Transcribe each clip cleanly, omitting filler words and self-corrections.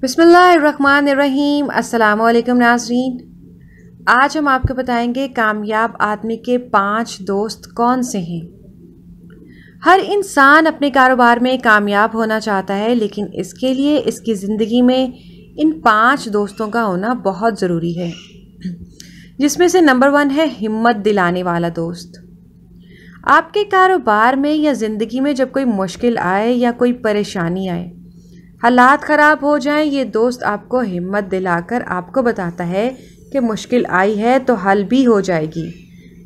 बिस्मिल्लाहिर्रहमानिर्रहीम। अस्सलामुअलैकुम नाज़रीन, आज हम आपको बताएंगे कामयाब आदमी के 5 दोस्त कौन से हैं। हर इंसान अपने कारोबार में कामयाब होना चाहता है, लेकिन इसके लिए इसकी ज़िंदगी में इन 5 दोस्तों का होना बहुत ज़रूरी है, जिसमें से नंबर 1 है हिम्मत दिलाने वाला दोस्त। आपके कारोबार में या ज़िंदगी में जब कोई मुश्किल आए या कोई परेशानी आए, हालात ख़राब हो जाएं, ये दोस्त आपको हिम्मत दिलाकर आपको बताता है कि मुश्किल आई है तो हल भी हो जाएगी।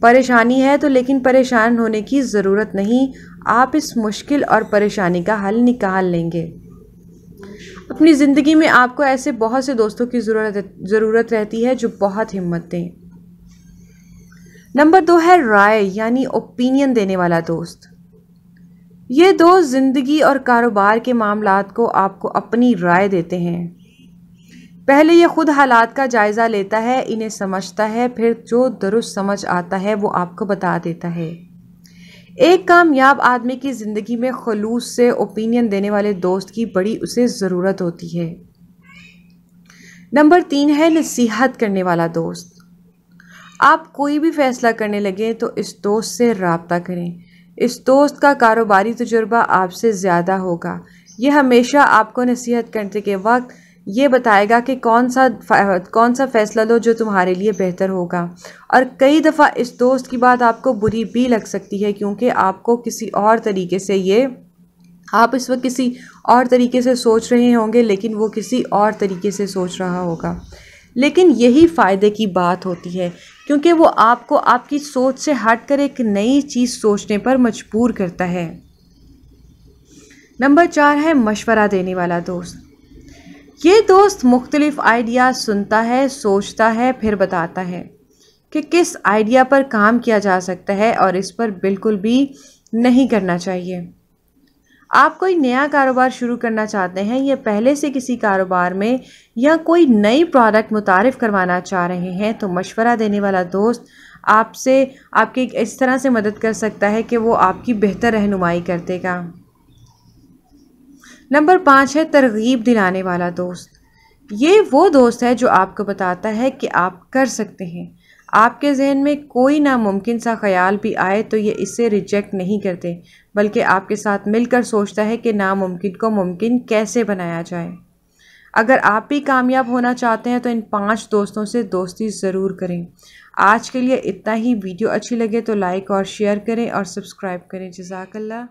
परेशानी है तो लेकिन परेशान होने की ज़रूरत नहीं, आप इस मुश्किल और परेशानी का हल निकाल लेंगे। अपनी ज़िंदगी में आपको ऐसे बहुत से दोस्तों की ज़रूरत रहती है जो बहुत हिम्मत दें। नंबर 2 है राय यानी ओपिनियन देने वाला दोस्त। ये दोस्त ज़िंदगी और कारोबार के मामलात को आपको अपनी राय देते हैं। पहले ये खुद हालात का जायज़ा लेता है, इन्हें समझता है, फिर जो दुरुस्त समझ आता है वो आपको बता देता है। एक कामयाब आदमी की ज़िंदगी में खुलूस से ओपिनियन देने वाले दोस्त की बड़ी उसे ज़रूरत होती है। नंबर 3 है नसीहत करने वाला दोस्त। आप कोई भी फ़ैसला करने लगे तो इस दोस्त से राब्ता करें। इस दोस्त का कारोबारी तजुर्बा आपसे ज़्यादा होगा। ये हमेशा आपको नसीहत करने के वक्त ये बताएगा कि कौन सा फ़ैसला लो जो तुम्हारे लिए बेहतर होगा। और कई दफ़ा इस दोस्त की बात आपको बुरी भी लग सकती है, क्योंकि आपको किसी और तरीके से आप इस वक्त किसी और तरीके से सोच रहे होंगे, लेकिन वो किसी और तरीके से सोच रहा होगा। लेकिन यही फ़ायदे की बात होती है, क्योंकि वो आपको आपकी सोच से हटकर एक नई चीज़ सोचने पर मजबूर करता है। नंबर 4 है मशवरा देने वाला दोस्त। ये दोस्त मुख्तलिफ आइडिया सुनता है, सोचता है, फिर बताता है कि किस आइडिया पर काम किया जा सकता है और इस पर बिल्कुल भी नहीं करना चाहिए। आप कोई नया कारोबार शुरू करना चाहते हैं या पहले से किसी कारोबार में या कोई नई प्रोडक्ट मुतारिफ़ करवाना चाह रहे हैं, तो मशवरा देने वाला दोस्त आपकी इस तरह से मदद कर सकता है कि वो आपकी बेहतर रहनुमाई कर देगा। नंबर 5 है तरगीब दिलाने वाला दोस्त। ये वो दोस्त है जो आपको बताता है कि आप कर सकते हैं। आपके जहन में कोई नामुमकिन सा ख्याल भी आए तो ये इसे रिजेक्ट नहीं करते, बल्कि आपके साथ मिलकर सोचता है कि नामुमकिन को मुमकिन कैसे बनाया जाए। अगर आप भी कामयाब होना चाहते हैं तो इन 5 दोस्तों से दोस्ती ज़रूर करें। आज के लिए इतना ही। वीडियो अच्छी लगे तो लाइक और शेयर करें और सब्सक्राइब करें। जज़ाकल्लाह।